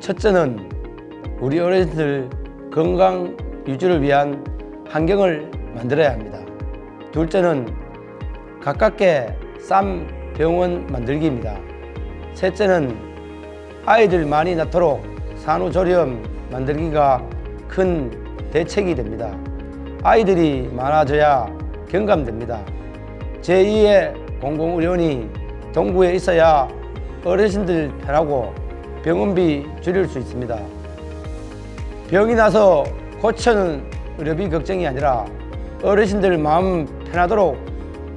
첫째는 우리 어르신들 건강 유지를 위한 환경을 만들어야 합니다. 둘째는 가깝게 싼 병원 만들기입니다. 셋째는 아이들 많이 낳도록 산후조리원 만들기가 큰 대책이 됩니다. 아이들이 많아져야 경감됩니다. 제2의 공공의료원이 동구에 있어야 어르신들 편하고 병원비 줄일 수 있습니다. 병이 나서 고치는 의료비 걱정이 아니라 어르신들 마음 편하도록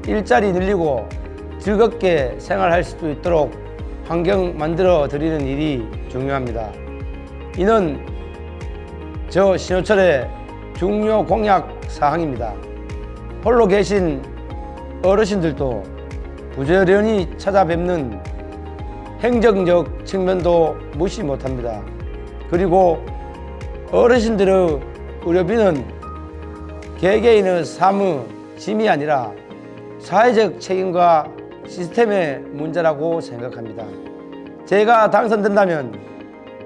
일자리 늘리고 즐겁게 생활할 수 있도록 환경 만들어 드리는 일이 중요합니다. 이는 저 신호철의 중요 공약 사항입니다. 홀로 계신 어르신들도 부지런히 찾아뵙는 행정적 측면도 무시 못합니다. 그리고 어르신들의 의료비는 개개인의 삶의 짐이 아니라 사회적 책임과 시스템의 문제라고 생각합니다. 제가 당선된다면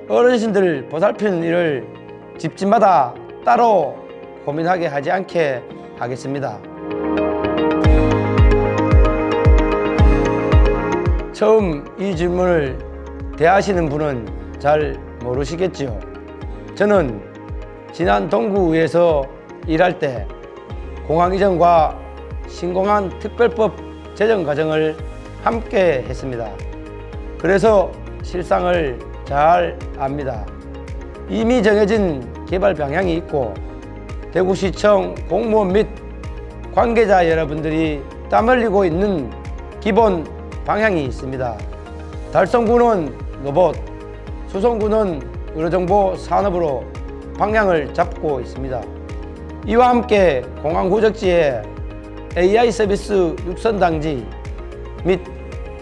어르신들 보살피는 일을 집집마다 따로 고민하게 하지 않게 하겠습니다. 처음 이 질문을 대하시는 분은 잘 모르시겠지요. 저는 지난 동구에서 일할 때 공항 이전과 신공항 특별법 제정 과정을 함께 했습니다. 그래서 실상을 잘 압니다. 이미 정해진 개발 방향이 있고 대구시청 공무원 및 관계자 여러분들이 땀 흘리고 있는 기본 방향이 있습니다. 달성구는 로봇, 수성구는 의료정보 산업으로 방향을 잡고 있습니다. 이와 함께 공항 후적지에 AI 서비스 육선 당지 및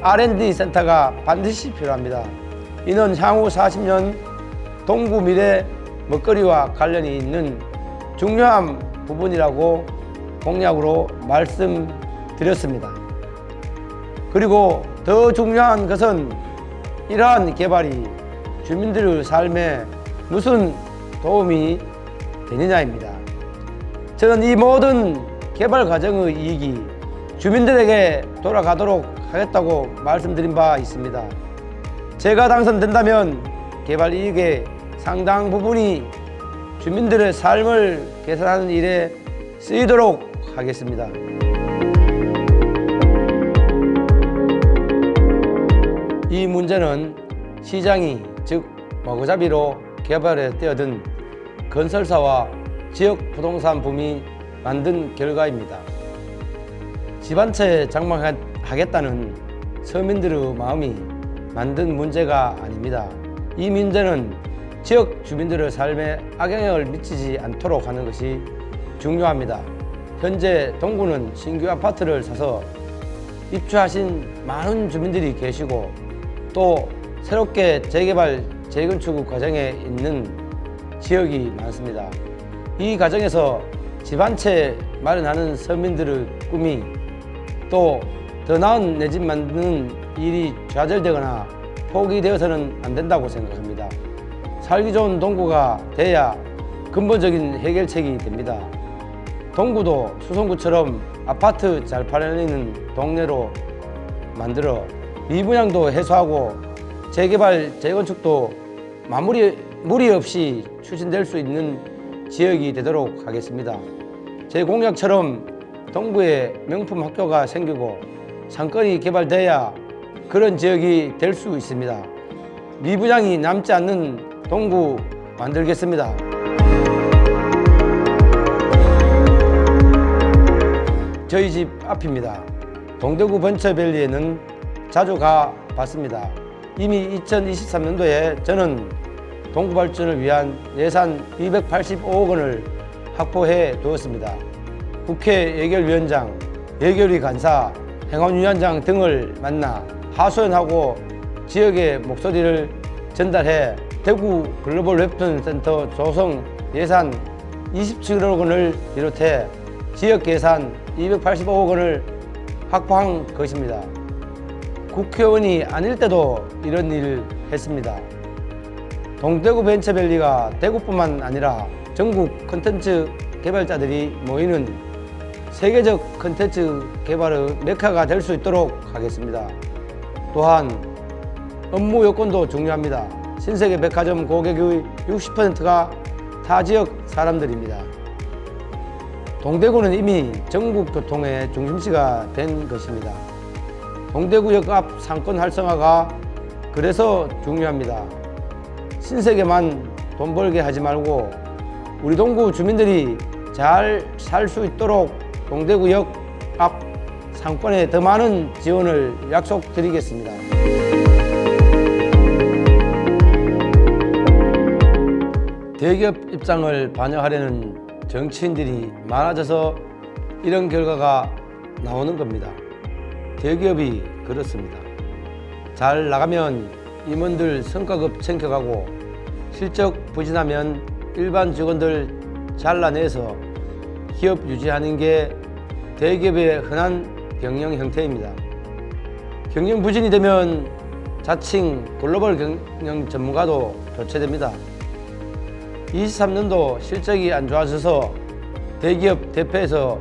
R&D 센터가 반드시 필요합니다. 이는 향후 40년 동구 미래 먹거리와 관련이 있는 중요한 부분이라고 공약으로 말씀드렸습니다. 그리고 더 중요한 것은 이러한 개발이 주민들의 삶에 무슨 도움이 되느냐입니다. 저는 이 모든 개발 과정의 이익이 주민들에게 돌아가도록 하겠다고 말씀드린 바 있습니다. 제가 당선된다면 개발 이익의 상당 부분이 주민들의 삶을 개선하는 일에 쓰이도록 하겠습니다. 이 문제는 시장이 즉 마구잡이로 개발에 뛰어든 건설사와 지역 부동산 붐이 만든 결과입니다. 집 한 채 장만하겠다는 서민들의 마음이 만든 문제가 아닙니다. 이 문제는 지역 주민들의 삶에 악영향을 미치지 않도록 하는 것이 중요합니다. 현재 동구는 신규 아파트를 사서 입주하신 많은 주민들이 계시고 또 새롭게 재개발, 재건축 과정에 있는 지역이 많습니다. 이 과정에서 집 한 채 마련하는 서민들의 꿈이 또 더 나은 내 집 만드는 일이 좌절되거나 포기되어서는 안 된다고 생각합니다. 살기 좋은 동구가 돼야 근본적인 해결책이 됩니다. 동구도 수성구처럼 아파트 잘 팔리는 동네로 만들어 미분양도 해소하고 재개발, 재건축도 무리 없이 추진될 수 있는 지역이 되도록 하겠습니다. 제 공약처럼 동구에 명품 학교가 생기고 상권이 개발돼야 그런 지역이 될 수 있습니다. 미분양이 남지 않는 동구 만들겠습니다. 저희 집 앞입니다. 동대구 번처밸리에는 자주 가봤습니다. 이미 2023년도에 저는 동구 발전을 위한 예산 285억 원을 확보해 두었습니다. 국회 예결위원장, 예결위 간사, 행안위원장 등을 만나 하소연하고 지역의 목소리를 전달해 대구 글로벌 웹툰 센터 조성 예산 27억 원을 비롯해 지역 예산 285억 원을 확보한 것입니다. 국회의원이 아닐 때도 이런 일을 했습니다. 동대구 벤처밸리가 대구뿐만 아니라 전국 콘텐츠 개발자들이 모이는 세계적 콘텐츠 개발의 메카가 될 수 있도록 하겠습니다. 또한 업무 여건도 중요합니다. 신세계 백화점 고객의 60%가 타 지역 사람들입니다. 동대구는 이미 전국 교통의 중심지가 된 것입니다. 동대구역 앞 상권 활성화가 그래서 중요합니다. 신세계만 돈 벌게 하지 말고 우리 동구 주민들이 잘 살 수 있도록 동대구역 앞 상권에 더 많은 지원을 약속드리겠습니다. 대기업 입장을 반영하려는 정치인들이 많아져서 이런 결과가 나오는 겁니다. 대기업이 그렇습니다. 잘 나가면 임원들 성과급 챙겨가고 실적 부진하면 일반 직원들 잘라내서 기업 유지하는 게 대기업의 흔한 경영 형태입니다. 경영 부진이 되면 자칭 글로벌 경영 전문가도 교체됩니다. 23년도 실적이 안 좋아져서 대기업 대표에서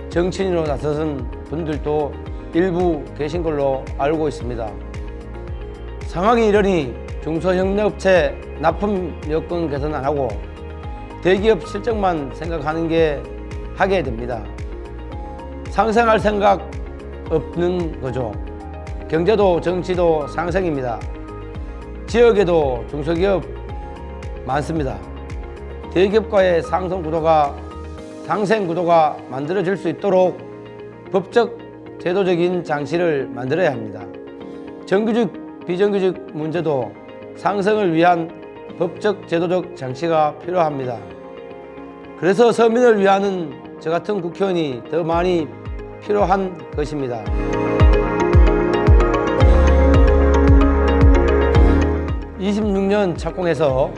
정치인으로 나서선 분들도 일부 계신 걸로 알고 있습니다. 상황이 이러니 중소형업체 납품 여건 개선 안 하고 대기업 실적만 생각하는 게 하게 됩니다. 상생할 생각 없는 거죠. 경제도 정치도 상생입니다. 지역에도 중소기업 많습니다. 대기업과의 상생 구도가 만들어질 수 있도록 법적, 제도적인 장치를 만들어야 합니다. 정규직, 비정규직 문제도 상생을 위한 법적, 제도적 장치가 필요합니다. 그래서 서민을 위하는 저 같은 국회의원이 더 많이 필요한 것입니다. (26년) 착공해서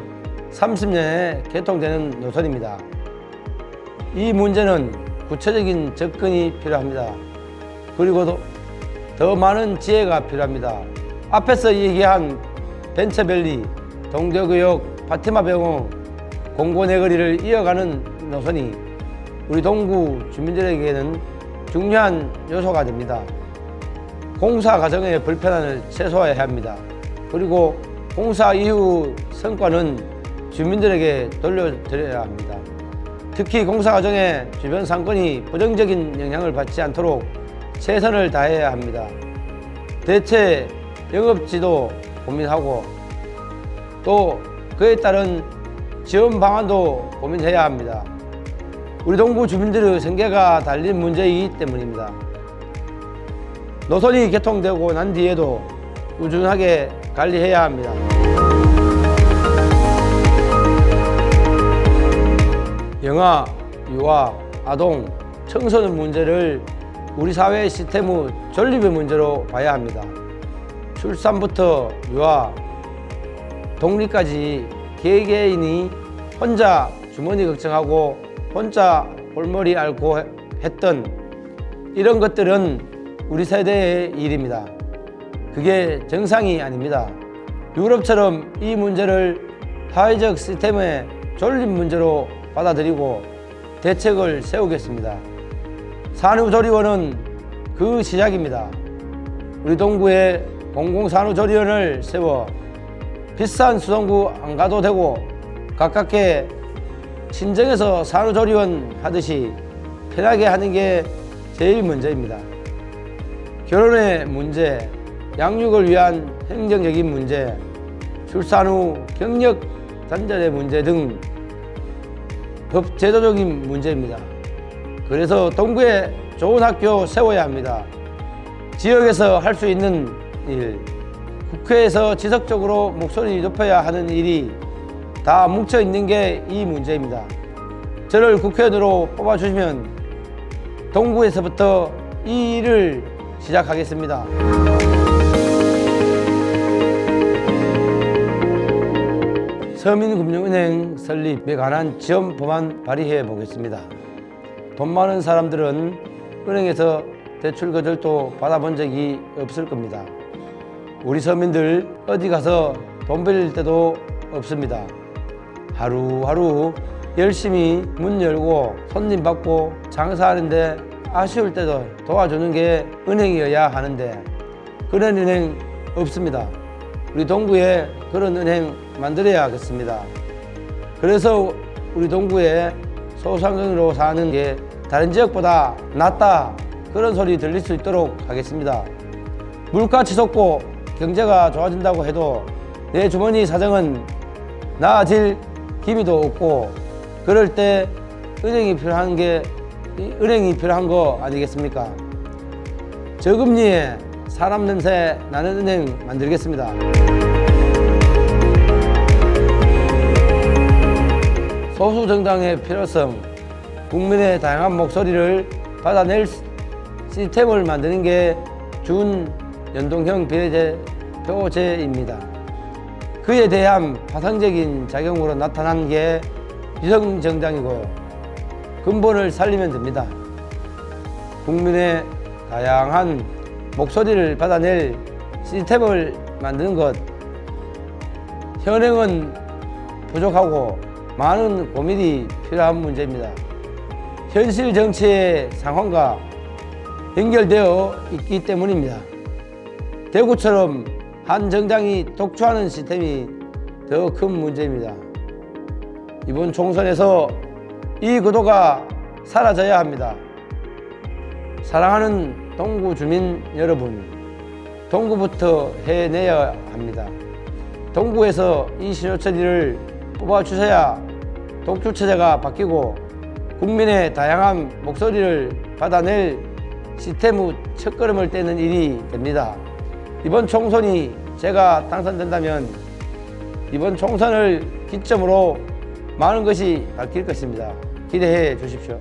30년에 개통되는 노선입니다. 이 문제는 구체적인 접근이 필요합니다. 그리고 더 많은 지혜가 필요합니다. 앞에서 얘기한 벤처밸리, 동대구역, 파티마 병원, 공고내거리를 이어가는 노선이 우리 동구 주민들에게는 중요한 요소가 됩니다. 공사 과정의 불편함을 최소화해야 합니다. 그리고 공사 이후 성과는 주민들에게 돌려드려야 합니다. 특히 공사 과정에 주변 상권이 부정적인 영향을 받지 않도록 최선을 다해야 합니다. 대체 영업지도 고민하고 또 그에 따른 지원 방안도 고민해야 합니다. 우리 동구 주민들의 생계가 달린 문제이기 때문입니다. 노선이 개통되고 난 뒤에도 꾸준하게 관리해야 합니다. 영아, 유아, 아동, 청소년 문제를 우리 사회 시스템의 존립의 문제로 봐야 합니다. 출산부터 유아, 독립까지 개개인이 혼자 주머니 걱정하고 혼자 골머리 앓고 했던 이런 것들은 우리 세대의 일입니다. 그게 정상이 아닙니다. 유럽처럼 이 문제를 사회적 시스템의 존립 문제로 받아들이고 대책을 세우겠습니다. 산후조리원은 그 시작입니다. 우리 동구에 공공산후조리원을 세워 비싼 수동구 안 가도 되고 가깝게 친정에서 산후조리원 하듯이 편하게 하는 게 제일 문제입니다. 결혼의 문제, 양육을 위한 행정적인 문제, 출산 후 경력 단절의 문제 등 법 제도적인 문제입니다. 그래서 동구에 좋은 학교 세워야 합니다. 지역에서 할 수 있는 일, 국회에서 지속적으로 목소리 높여야 하는 일이 다 뭉쳐 있는 게 이 문제입니다. 저를 국회의원으로 뽑아주시면 동구에서부터 이 일을 시작하겠습니다. 서민금융은행 설립에 관한 지원 법안 발의해 보겠습니다. 돈 많은 사람들은 은행에서 대출 거절도 받아본 적이 없을 겁니다. 우리 서민들 어디 가서 돈 빌릴 때도 없습니다. 하루하루 열심히 문 열고 손님 받고 장사하는데 아쉬울 때도 도와주는 게 은행이어야 하는데 그런 은행 없습니다. 우리 동구에 그런 은행 만들어야겠습니다. 그래서 우리 동구에 소상공인으로 사는 게 다른 지역보다 낫다 그런 소리 들릴 수 있도록 하겠습니다. 물가 치솟고 경제가 좋아진다고 해도 내 주머니 사정은 나아질 기미도 없고 그럴 때 은행이 필요한 거 아니겠습니까? 저금리에 사람 냄새 나는 은행 만들겠습니다. 소수 정당의 필요성, 국민의 다양한 목소리를 받아낼 시스템을 만드는 게 준연동형 비례대표제입니다. 그에 대한 파상적인 작용으로 나타난 게 비성정당이고요. 근본을 살리면 됩니다. 국민의 다양한 목소리를 받아낼 시스템을 만드는 것, 현행은 부족하고 많은 고민이 필요한 문제입니다. 현실 정치의 상황과 연결되어 있기 때문입니다. 대구처럼 한 정당이 독주하는 시스템이 더 큰 문제입니다. 이번 총선에서 이 구도가 사라져야 합니다. 사랑하는 동구 주민 여러분, 동구부터 해내야 합니다. 동구에서 이 신호철이를 뽑아주셔야 독주 체제가 바뀌고 국민의 다양한 목소리를 받아낼 시스템의 첫걸음을 떼는 일이 됩니다. 이번 총선이 제가 당선된다면 이번 총선을 기점으로 많은 것이 바뀔 것입니다. 기대해 주십시오.